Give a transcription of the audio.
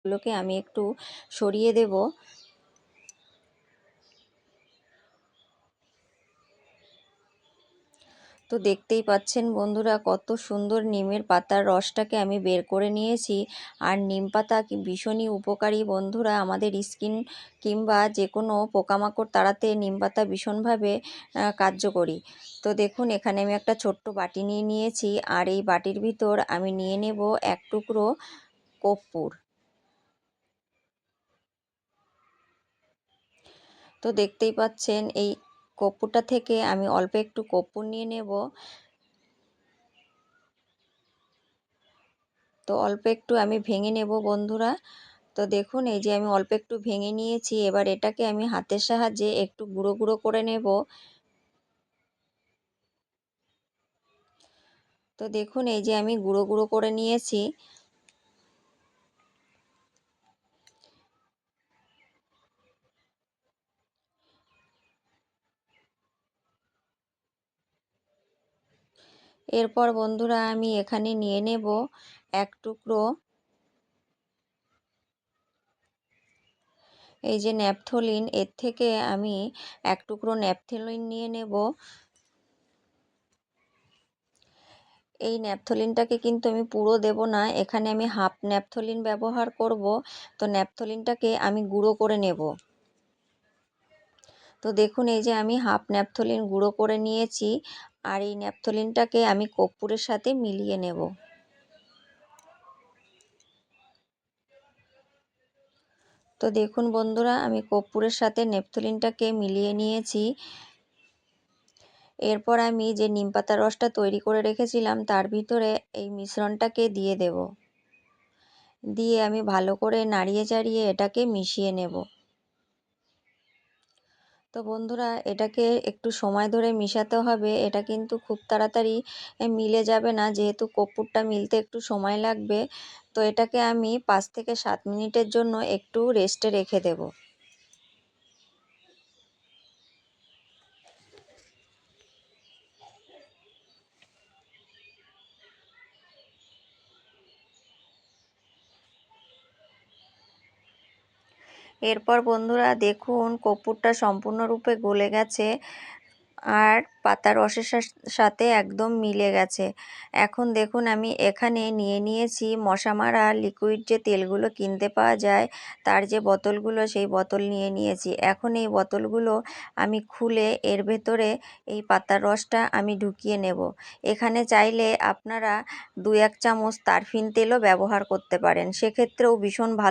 গুলোকে আমি একটু সরিয়ে দেব। তো দেখতেই পাচ্ছেন বন্ধুরা, কত সুন্দর নিমের পাতার রসটাকে আমি বের করে নিয়েছি। আর নিম পাতা ভীষণই উপকারী বন্ধুরা, আমাদের স্কিন কিংবা যে কোনো পোকামাকড় তাড়াতে নিম পাতা ভীষণভাবে কার্যকরী। তো দেখুন, এখানে আমি একটা ছোট্ট বাটি নিয়ে নিয়েছি, আর এই বাটির ভিতর আমি নিয়ে নেব এক টুকরো কর্পূর। তো দেখতেই পাচ্ছেন, এই কর্পূরটা থেকে আমি অল্প একটু কর্পূর নিয়ে নেব। তো অল্প একটু আমি ভেঙে নেব বন্ধুরা। তো দেখুন, এই যে আমি অল্প একটু ভেঙে নিয়েছি, এবার এটাকে আমি হাতের সাহায্যে একটু গুঁড়ো গুঁড়ো করে নেব। তো দেখুন, এই যে আমি গুঁড়ো গুঁড়ো করে নিয়েছি। এরপর বন্ধুরা আমি এখানে নিয়ে নেব এক টুকরো এই যে ন্যাপথলিন, এর থেকে আমি এক টুকরো ন্যাপথলিন নিয়ে নেব। এই ন্যাপথলিনটাকে কিন্তু আমি পুরো দেব না, এখানে আমি হাফ ন্যাপথলিন ব্যবহার করব। তো ন্যাপথলিনটাকে আমি গুঁড়ো করে নেব। তো দেখুন, এই যে আমি হাফ ন্যাপথলিন গুঁড়ো করে নিয়েছি, আর এই ন্যাপথলিনটাকে আমি কর্পূরের সাথে মিলিয়ে নেব। তো দেখুন বন্ধুরা, আমি কর্পূরের সাথে ন্যাপথলিনটাকে মিলিয়ে নিয়েছি। এরপর আমি যে নিমপাতার রসটা তৈরি করে রেখেছিলাম তার ভিতরে এই মিশ্রণটাকে দিয়ে দেব। দিয়ে আমি ভালো করে নাড়িয়ে চাড়িয়ে এটাকে মিশিয়ে নেব। তো বন্ধুরা, এটাকে একটু সময় ধরে মিশাতে হবে, এটা কিন্তু খুব তাড়াতাড়ি মিলে যাবে না, যেহেতু কর্পূরটা মিলতে একটু সময় লাগবে। তো এটাকে আমি 5 থেকে 7 মিনিটের জন্য একটু রেস্টে রেখে দেব। এরপর বন্ধুরা দেখুন, কর্পূরটা সম্পূর্ণরূপে গলে গেছে, আর পাতার রসের সাথে একদম মিলে গেছে। এখন দেখুন, আমি এখানে নিয়ে নিয়েছি মশা মারা লিকুইড যে তেলগুলো কিনতে পাওয়া যায়, তার যে বোতলগুলো, সেই বোতল নিয়ে নিয়েছি। এখন এই বোতলগুলো আমি খুলে এর ভেতরে এই পাতার রসটা আমি ঢুকিয়ে নেব। এখানে চাইলে আপনারা 2-1 চামচ তারফিন তেলও ব্যবহার করতে পারেন, সেক্ষেত্রেও ভীষণ ভালো